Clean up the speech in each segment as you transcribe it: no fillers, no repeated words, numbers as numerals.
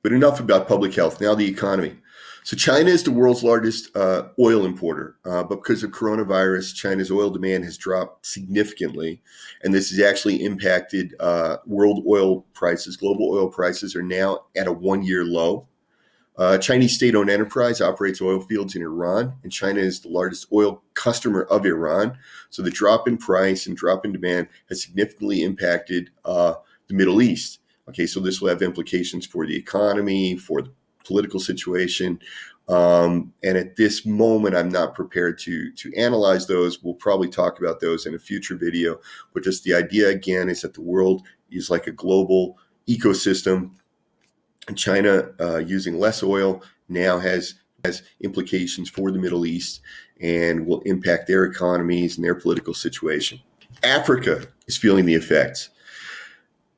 But enough about public health. Now the economy. So China is the world's largest oil importer, but because of coronavirus, China's oil demand has dropped significantly, and this has actually impacted world oil prices. Global oil prices are now at a one-year low. Chinese state-owned enterprise operates oil fields in Iran, and China is the largest oil customer of Iran. So the drop in price and drop in demand has significantly impacted the Middle East. Okay, so this will have implications for the economy, for the political situation. And at this moment, I'm not prepared to analyze those. We'll probably talk about those in a future video. But just the idea, again, is that the world is like a global ecosystem. And China, using less oil, now has implications for the Middle East and will impact their economies and their political situation. Africa is feeling the effects.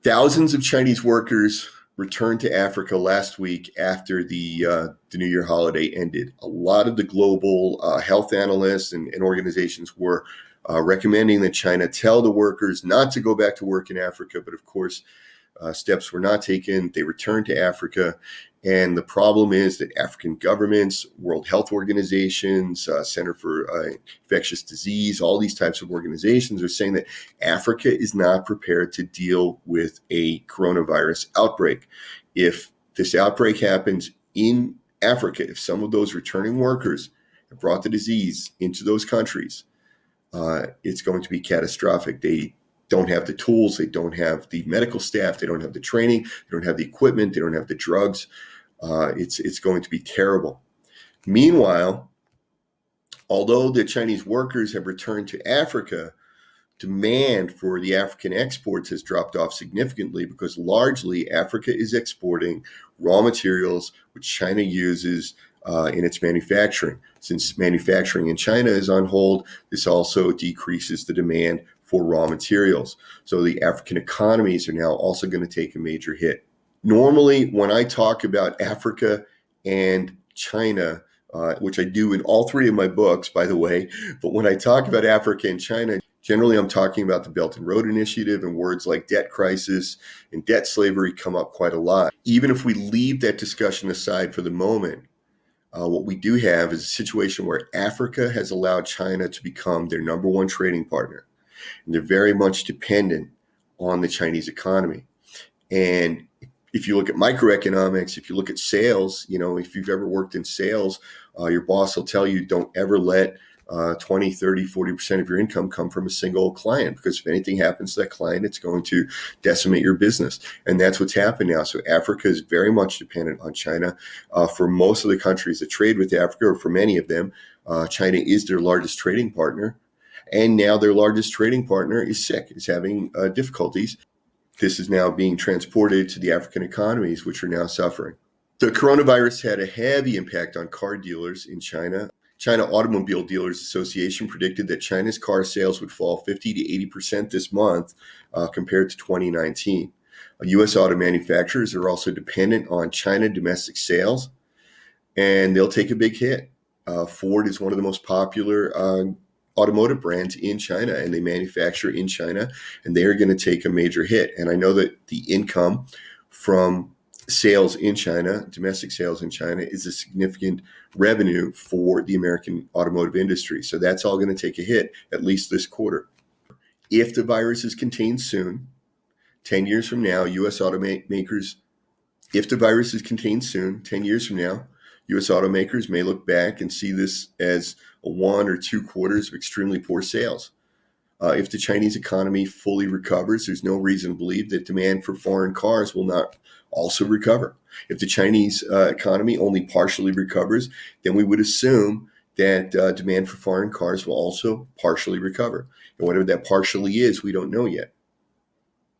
Thousands of Chinese workers returned to Africa last week after the New Year holiday ended. A lot of the global health analysts and organizations were recommending that China tell the workers not to go back to work in Africa, but of course, steps were not taken. They returned to Africa. And the problem is that African governments, World Health Organizations, Center for Infectious Disease, all these types of organizations are saying that Africa is not prepared to deal with a coronavirus outbreak. If this outbreak happens in Africa, if some of those returning workers have brought the disease into those countries, it's going to be catastrophic. They don't have the tools, they don't have the medical staff, they don't have the training, they don't have the equipment, they don't have the drugs. It's going to be terrible. Meanwhile, although the Chinese workers have returned to Africa, demand for the African exports has dropped off significantly because largely Africa is exporting raw materials which China uses in its manufacturing. Since manufacturing in China is on hold, this also decreases the demand for raw materials. So the African economies are now also going to take a major hit. Normally, when I talk about Africa and China, which I do in all three of my books, by the way, but when I talk about Africa and China, generally I'm talking about the Belt and Road Initiative, and words like debt crisis and debt slavery come up quite a lot. Even if we leave that discussion aside for the moment, what we do have is a situation where Africa has allowed China to become their number one trading partner. And they're very much dependent on the Chinese economy. And if you look at microeconomics, if you look at sales, if you've ever worked in sales, your boss will tell you don't ever let 20, 30, 40% of your income come from a single client, because if anything happens to that client, it's going to decimate your business. And that's what's happened now. So Africa is very much dependent on China. For most of the countries that trade with Africa, or for many of them, China is their largest trading partner. And now their largest trading partner is sick, is having difficulties. This is now being transported to the African economies, which are now suffering. The coronavirus had a heavy impact on car dealers in China. China Automobile Dealers Association predicted that China's car sales would fall 50 to 80% this month compared to 2019. U.S. auto manufacturers are also dependent on China domestic sales, and they'll take a big hit. Ford is one of the most popular automotive brands in China, and they manufacture in China, and they are going to take a major hit. And I know that the income from sales in China, domestic sales in China, is a significant revenue for the American automotive industry. So that's all going to take a hit, at least this quarter. If the virus is contained soon, 10 years from now, U.S. automakers, if the virus is contained soon, 10 years from now, U.S. automakers may look back and see this as a 1 or 2 quarters of extremely poor sales. If the Chinese economy fully recovers, there's no reason to believe that demand for foreign cars will not also recover. If the Chinese economy only partially recovers, then we would assume that demand for foreign cars will also partially recover. And whatever that partially is, we don't know yet.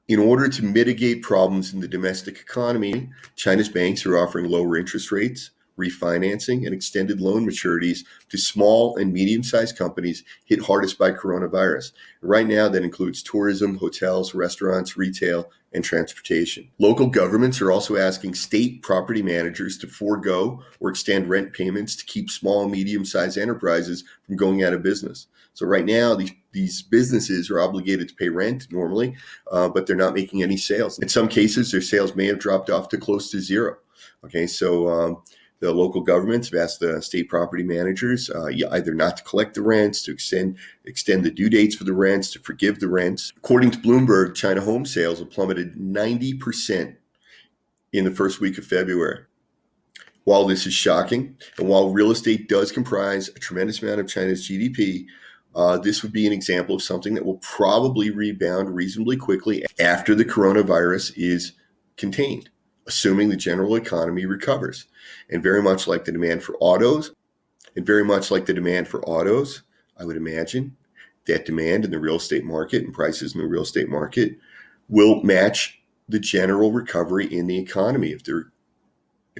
In order to mitigate problems in the domestic economy, China's banks are offering lower interest rates, refinancing, and extended loan maturities to small and medium-sized companies hit hardest by coronavirus. Right now, that includes tourism, hotels, restaurants, retail, and transportation. Local governments are also asking state property managers to forego or extend rent payments to keep small and medium-sized enterprises from going out of business. So right now, these businesses are obligated to pay rent normally, but they're not making any sales. In some cases, their sales may have dropped off to close to zero. Okay, so the local governments have asked the state property managers either not to collect the rents, to extend the due dates for the rents, to forgive the rents. According to Bloomberg, China home sales have plummeted 90% in the first week of February. While this is shocking, and while real estate does comprise a tremendous amount of China's GDP, this would be an example of something that will probably rebound reasonably quickly after the coronavirus is contained, assuming the general economy recovers. And very much like the demand for autos, I would imagine that demand in the real estate market and prices in the real estate market will match the general recovery in the economy. If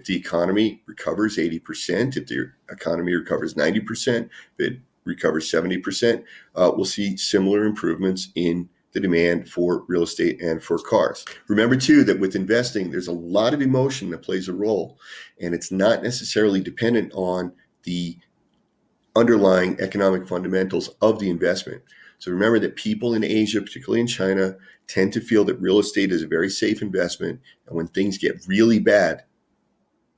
the economy recovers 80%, if the economy recovers 90%, if it recovers 70%, we'll see similar improvements in the demand for real estate and for cars. Remember, too, that with investing, there's a lot of emotion that plays a role, and it's not necessarily dependent on the underlying economic fundamentals of the investment. So remember that people in Asia, particularly in China, tend to feel that real estate is a very safe investment, and when things get really bad,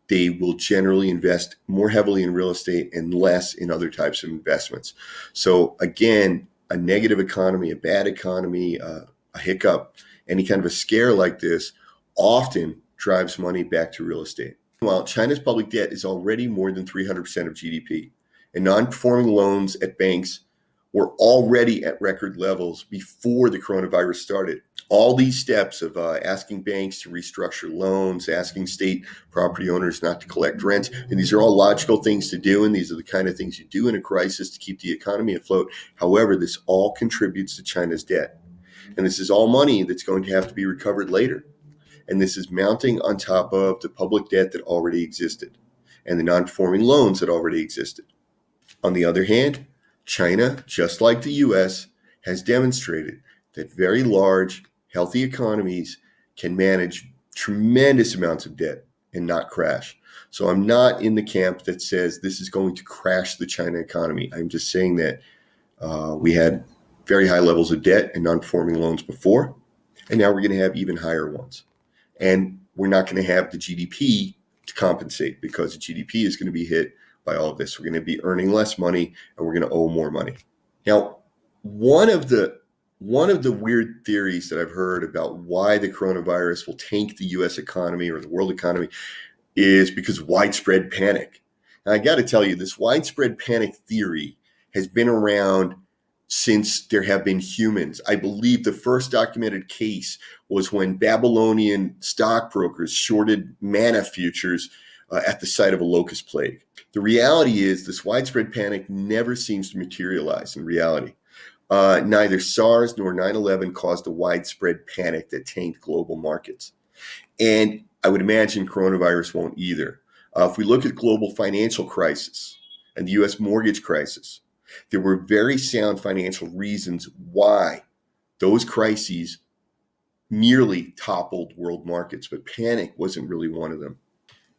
they will generally invest more heavily in real estate and less in other types of investments. So again, a negative economy, a bad economy, a hiccup, any kind of a scare like this often drives money back to real estate. While China's public debt is already more than 300% of GDP, and non-performing loans at banks were already at record levels before the coronavirus started. All these steps of asking banks to restructure loans, asking state property owners not to collect rent, and these are all logical things to do, and these are the kind of things you do in a crisis to keep the economy afloat. However, this all contributes to China's debt. And this is all money that's going to have to be recovered later. And this is mounting on top of the public debt that already existed and the non-performing loans that already existed. On the other hand, China, just like the US, has demonstrated that very large, healthy economies can manage tremendous amounts of debt and not crash. So I'm not in the camp that says this is going to crash the China economy. I'm just saying that we had very high levels of debt and non-performing loans before, and now we're going to have even higher ones. And we're not going to have the GDP to compensate because the GDP is going to be hit by all of this. We're going to be earning less money and we're going to owe more money. Now, one of the weird theories that I've heard about why the coronavirus will tank the US economy or the world economy is because of widespread panic. And I got to tell you, this widespread panic theory has been around since there have been humans. I believe the first documented case was when Babylonian stockbrokers shorted manna futures at the site of a locust plague. The reality is this widespread panic never seems to materialize in reality. Neither SARS nor 9/11 caused a widespread panic that tanked global markets. And I would imagine coronavirus won't either. If we look at global financial crisis and the US mortgage crisis, there were very sound financial reasons why those crises nearly toppled world markets, but panic wasn't really one of them.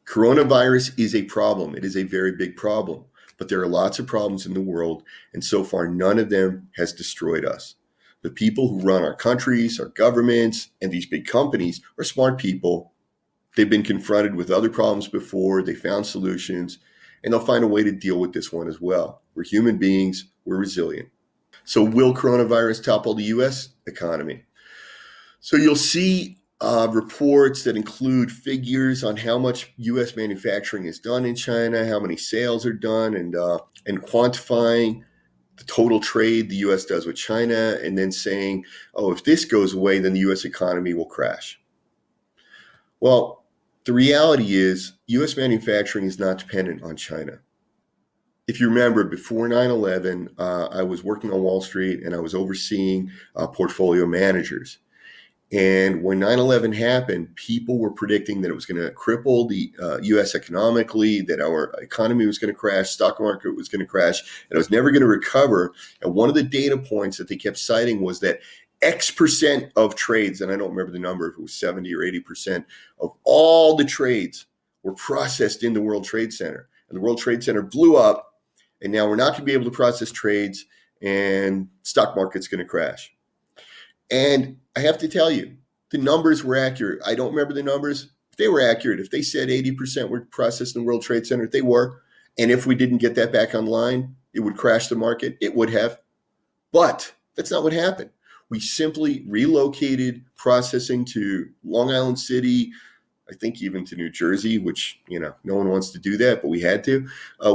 Coronavirus is a problem. It is a very big problem, but there are lots of problems in the world, and so far none of them has destroyed us. The people who run our countries, our governments, and these big companies are smart people. They've been confronted with other problems before, they found solutions, and they'll find a way to deal with this one as well. We're human beings, we're resilient. So will coronavirus topple the US economy? So you'll see reports that include figures on how much U.S. manufacturing is done in China, how many sales are done, and quantifying the total trade the U.S. does with China, and then saying, oh, if this goes away, then the U.S. economy will crash. Well, the reality is U.S. manufacturing is not dependent on China. If you remember, before 9/11, I was working on Wall Street and I was overseeing portfolio managers. And when 9/11 happened, people were predicting that it was going to cripple the U.S. economically, that our economy was going to crash, stock market was going to crash, and it was never going to recover. And one of the data points that they kept citing was that X% of trades, and I don't remember the number, if it was 70 or 80% of all the trades were processed in the World Trade Center. And the World Trade Center blew up, and now we're not going to be able to process trades, and stock market's going to crash. And I have to tell you, the numbers were accurate. I don't remember the numbers. if they were accurate, if they said 80% were processed in the World Trade Center, they were. And if we didn't get that back online, it would crash the market. It would have. But that's not what happened. We simply relocated processing to Long Island City, I think even to New Jersey, which, no one wants to do that, but we had to.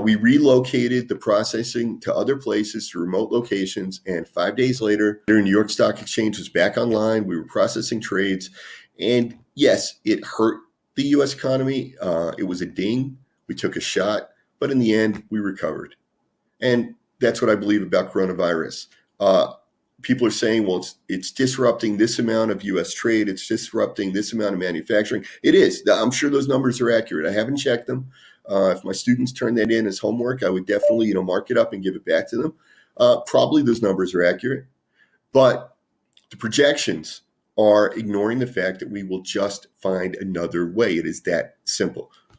We relocated the processing to other places, to remote locations. And 5 days later, the New York Stock Exchange was back online. We were processing trades. And yes, it hurt the U.S. economy. It was a ding. We took a shot. But in the end, we recovered. And that's what I believe about coronavirus. People are saying, well, it's disrupting this amount of U.S. trade. It's disrupting this amount of manufacturing. It is. I'm sure those numbers are accurate. I haven't checked them. If my students turn that in as homework, I would definitely, mark it up and give it back to them. Probably those numbers are accurate. But the projections are ignoring the fact that we will just find another way. It is that simple.